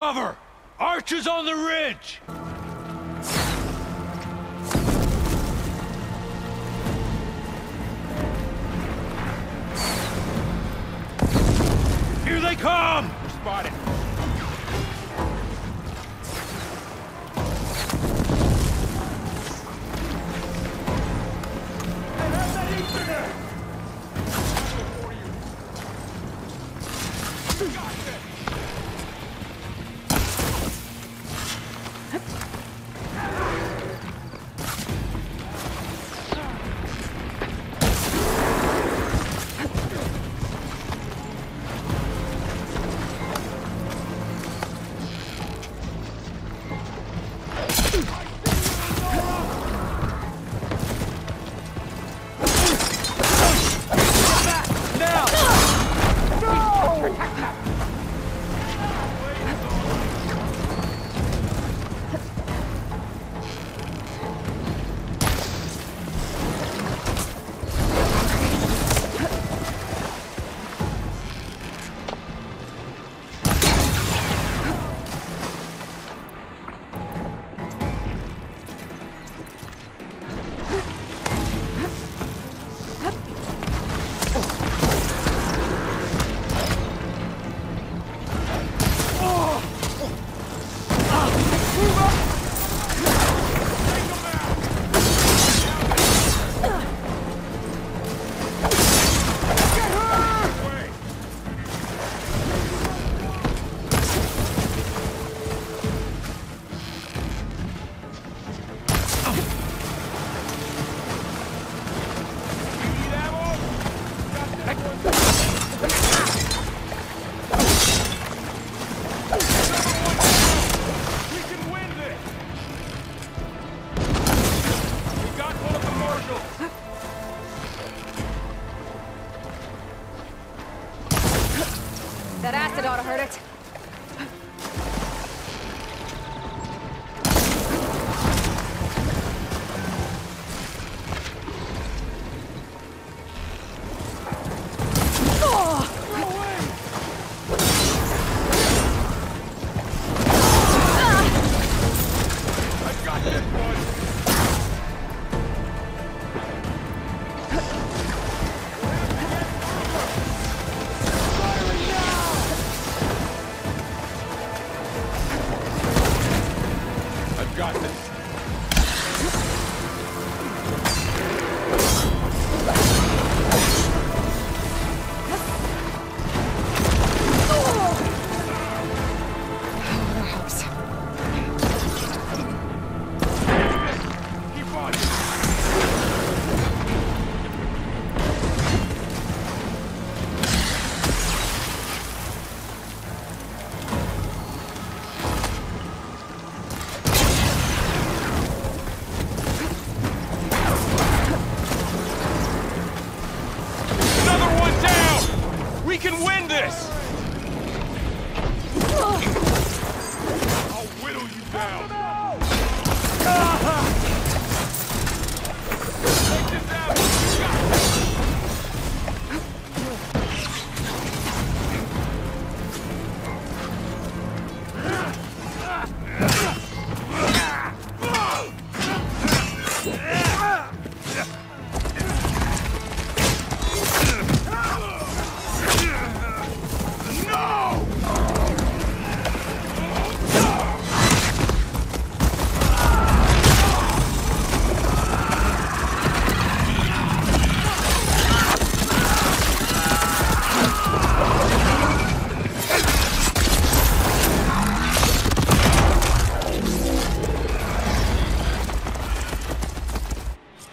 Cover! Archers on the ridge! Here they come! We're spotted. Hey, how's that Easterner? That acid ought to hurt it. Got this. We can win this! I'll whittle you down! Take this out! You got this!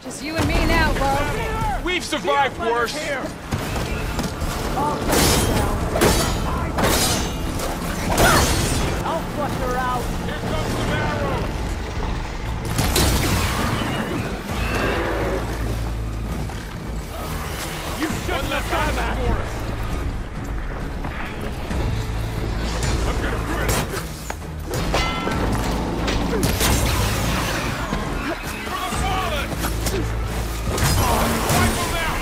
Just you and me now, Bo. We've survived worse. I'll flush her out. Here comes the arrow. You shouldn't have done that for us. I'm gonna finish this. For the fallen! Wipe them out!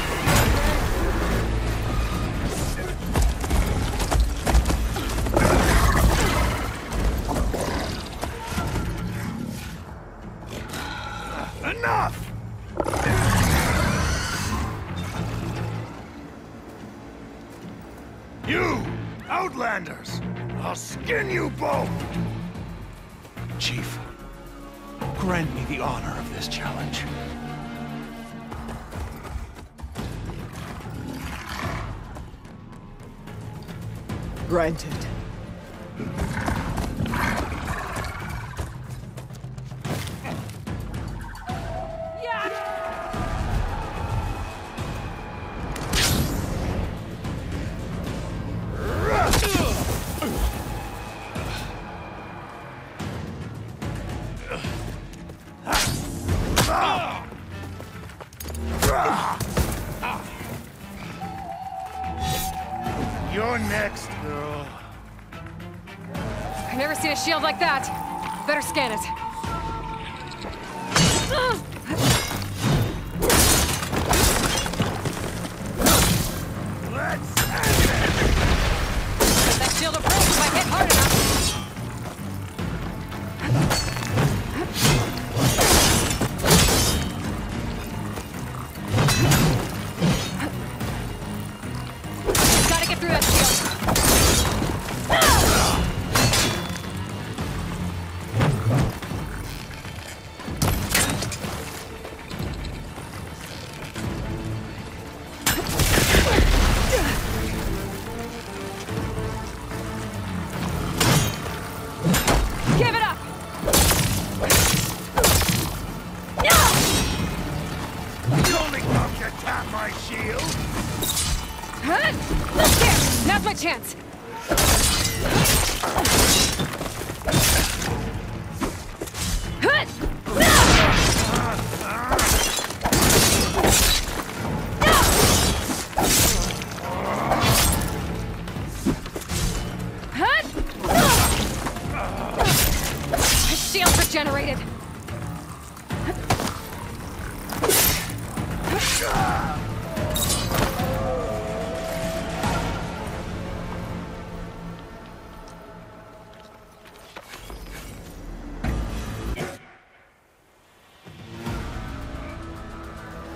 skin you both! Chief, grant me the honor of this challenge. Granted. You're next, girl. I've never seen a shield like that. Better scan it. Let's end it! That shield will break if I hit hard enough. Gotta get through that shield. Give it up! You only come to tap my shield? Huh? Here! Now's my chance! Shields regenerated!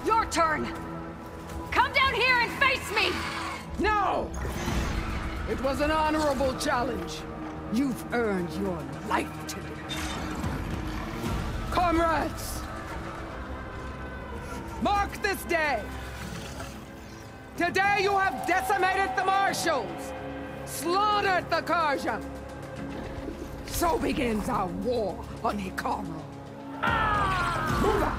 Your turn! Come down here and face me! No! It was an honorable challenge. You've earned your life today. Comrades! Mark this day! Today you have decimated the Marshals! Slaughtered the Karja! So begins our war on Hikaru. Move out!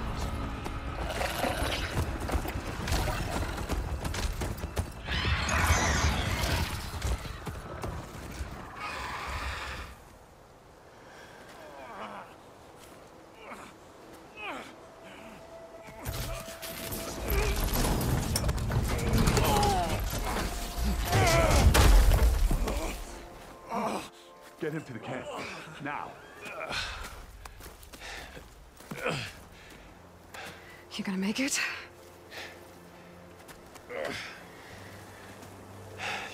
Get him to the camp. Now. You gonna make it?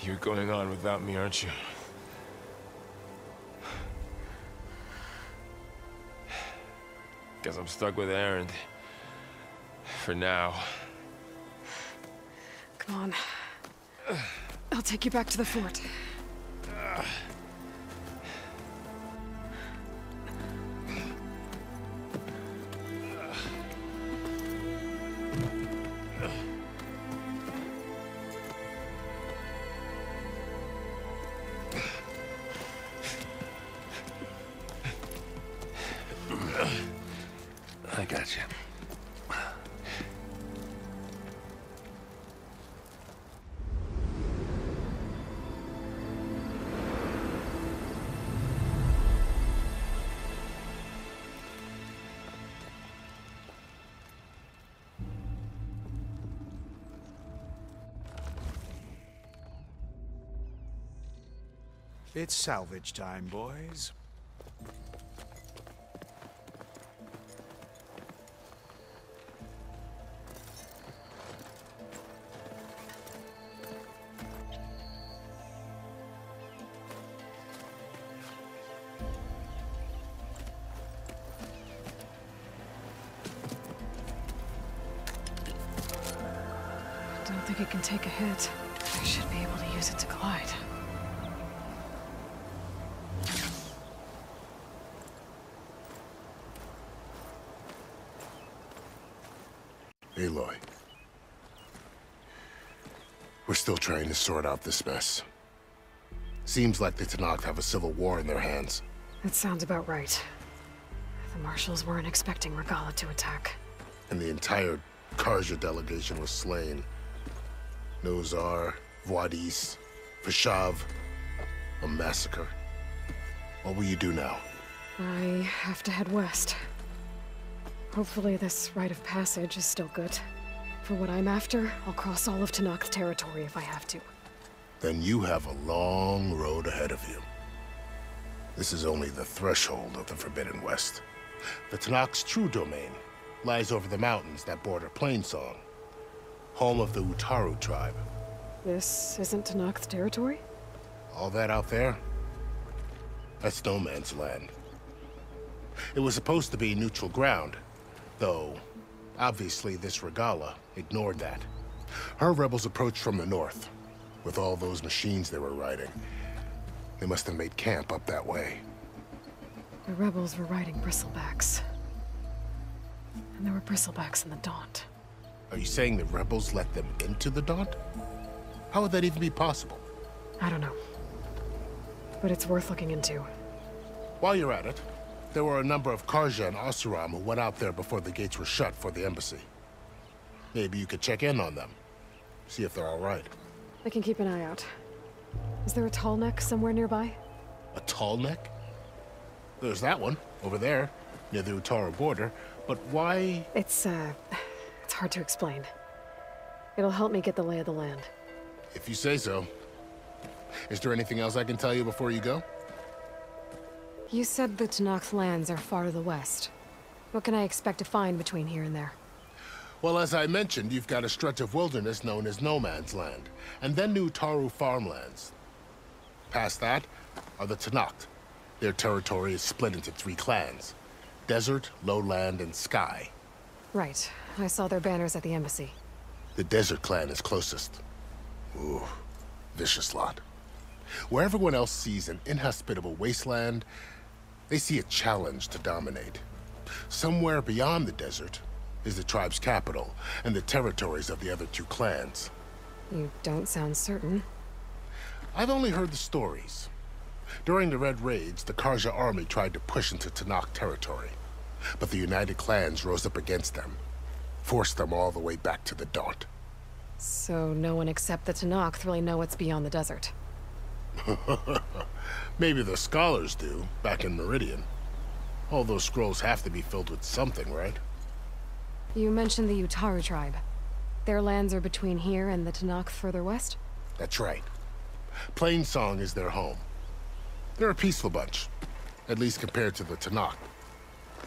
You're going on without me, aren't you? Guess I'm stuck with Aaron. For now. Come on. I'll take you back to the fort. I got you. It's salvage time, boys. Don't think it can take a hit. I should be able to use it to glide. Aloy. We're still trying to sort out this mess. Seems like the Tenakth have a civil war in their hands. That sounds about right. The Marshals weren't expecting Regala to attack. And the entire Karja delegation was slain. Nozar, Voidis, Vashav. A massacre. What will you do now? I have to head west. Hopefully this rite of passage is still good. For what I'm after, I'll cross all of Tenakth territory if I have to. Then you have a long road ahead of you. This is only the threshold of the Forbidden West. The Tenakth's true domain lies over the mountains that border Plainsong, home of the Utaru tribe. This isn't Tenakth territory? All that out there? That's no man's land. It was supposed to be neutral ground, though obviously this Regala ignored that. Her rebels approached from the north, with all those machines they were riding. They must have made camp up that way. The rebels were riding bristlebacks. And there were bristlebacks in the Daunt. Are you saying the rebels let them into the Daunt? How would that even be possible? I don't know. But it's worth looking into. While you're at it, there were a number of Karja and Oseram who went out there before the gates were shut for the embassy. Maybe you could check in on them. See if they're all right. I can keep an eye out. Is there a tall neck somewhere nearby? A tall neck? There's that one, over there, near the Utaru border. But why? It's hard to explain. It'll help me get the lay of the land. If you say so. Is there anything else I can tell you before you go? You said the Tenakth lands are far to the west. What can I expect to find between here and there? Well, as I mentioned, you've got a stretch of wilderness known as No Man's Land, and then the Utaru farmlands. Past that are the Tenakth. Their territory is split into 3 clans: Desert, Lowland, and Sky. Right. I saw their banners at the embassy. The Desert clan is closest. Ooh, vicious lot. Where everyone else sees an inhospitable wasteland, they see a challenge to dominate. Somewhere beyond the desert is the tribe's capital and the territories of the other 2 clans. You don't sound certain. I've only heard the stories. During the Red Raids, the Karja army tried to push into Tenakth territory, but the United Clans rose up against them, forced them all the way back to the Daunt. So no one except the Tenakth really know what's beyond the desert. Maybe the scholars do, back in Meridian. All those scrolls have to be filled with something, right? You mentioned the Utaru tribe. Their lands are between here and the Tenakth further west? That's right. Plainsong is their home. They're a peaceful bunch, at least compared to the Tenakth.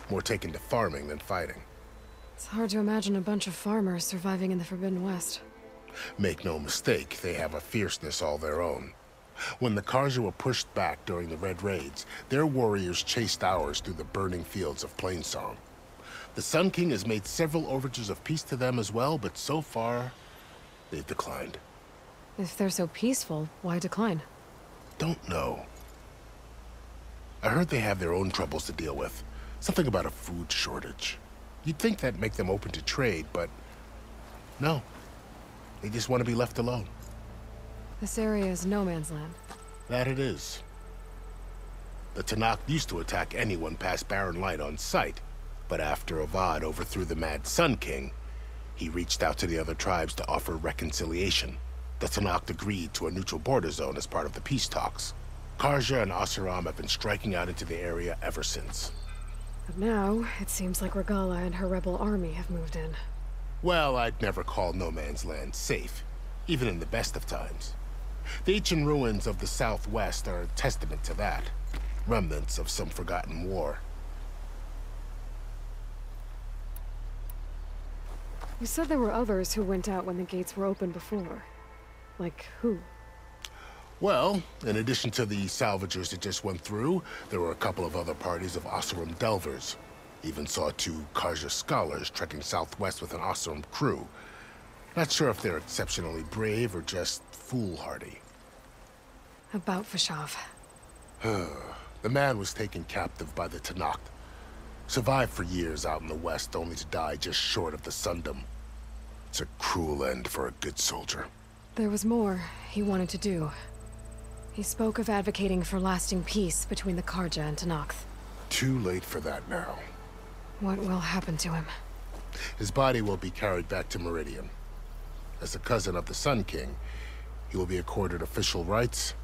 More taken to farming than fighting. It's hard to imagine a bunch of farmers surviving in the Forbidden West. Make no mistake, they have a fierceness all their own. When the Karja were pushed back during the Red Raids, their warriors chased ours through the burning fields of Plainsong. The Sun King has made several overtures of peace to them as well, but so far, they've declined. If they're so peaceful, why decline? Don't know. I heard they have their own troubles to deal with. Something about a food shortage. You'd think that'd make them open to trade, but no. They just want to be left alone. This area is no man's land. That it is. The Tenakth used to attack anyone past Barren Light on sight, but after Avad overthrew the Mad Sun King, he reached out to the other tribes to offer reconciliation. The Tenakth agreed to a neutral border zone as part of the peace talks. Karja and Oseram have been striking out into the area ever since. But now, it seems like Regala and her rebel army have moved in. Well, I'd never call No Man's Land safe, even in the best of times. The ancient ruins of the Southwest are a testament to that. Remnants of some forgotten war. You said there were others who went out when the gates were open before. Like who? Well, in addition to the salvagers that just went through, there were a couple of other parties of Oseram Delvers. Even saw 2 Karja scholars trekking southwest with an Oseram crew. Not sure if they're exceptionally brave or just foolhardy. About Vashav. The man was taken captive by the Tenakth. Survived for years out in the west, only to die just short of the Sundom. It's a cruel end for a good soldier. There was more he wanted to do. He spoke of advocating for lasting peace between the Karja and Tenakth. Too late for that now. What will happen to him? His body will be carried back to Meridian. As a cousin of the Sun King, he will be accorded official rights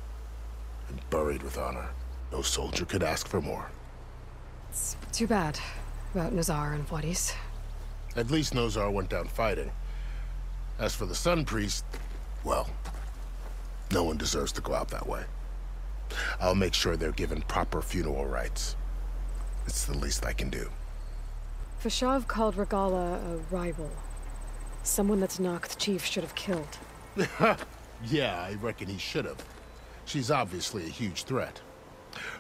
and buried with honor. No soldier could ask for more. It's too bad about Nazar and Wadis. At least Nozar went down fighting. As for the Sun Priest, well, no one deserves to go out that way. I'll make sure they're given proper funeral rites. It's the least I can do. Fashav called Regala a rival. Someone that Tenakth chief should have killed. Yeah, I reckon he should have. She's obviously a huge threat.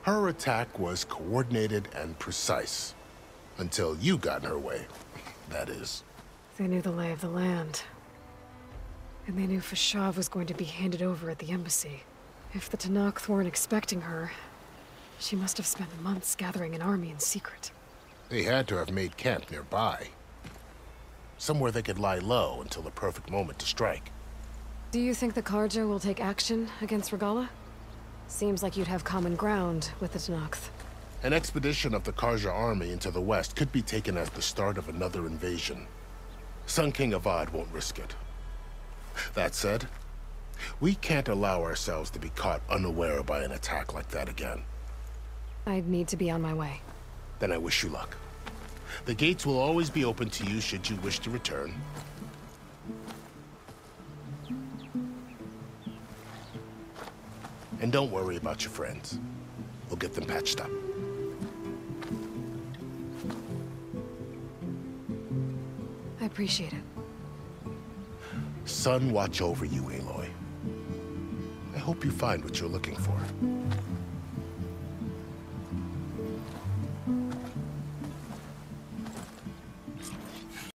Her attack was coordinated and precise. Until you got in her way, that is. They knew the lay of the land. And they knew Fashav was going to be handed over at the embassy. If the Tenakth weren't expecting her, she must have spent months gathering an army in secret. They had to have made camp nearby. Somewhere they could lie low until the perfect moment to strike. Do you think the Karja will take action against Regala? Seems like you'd have common ground with the Tenakth. An expedition of the Karja army into the west could be taken as the start of another invasion. Sun King Avad won't risk it. That said, we can't allow ourselves to be caught unaware by an attack like that again. I'd need to be on my way. Then I wish you luck. The gates will always be open to you should you wish to return. And don't worry about your friends. We'll get them patched up. I appreciate it. Sun watch over you, Aloy. I hope you find what you're looking for.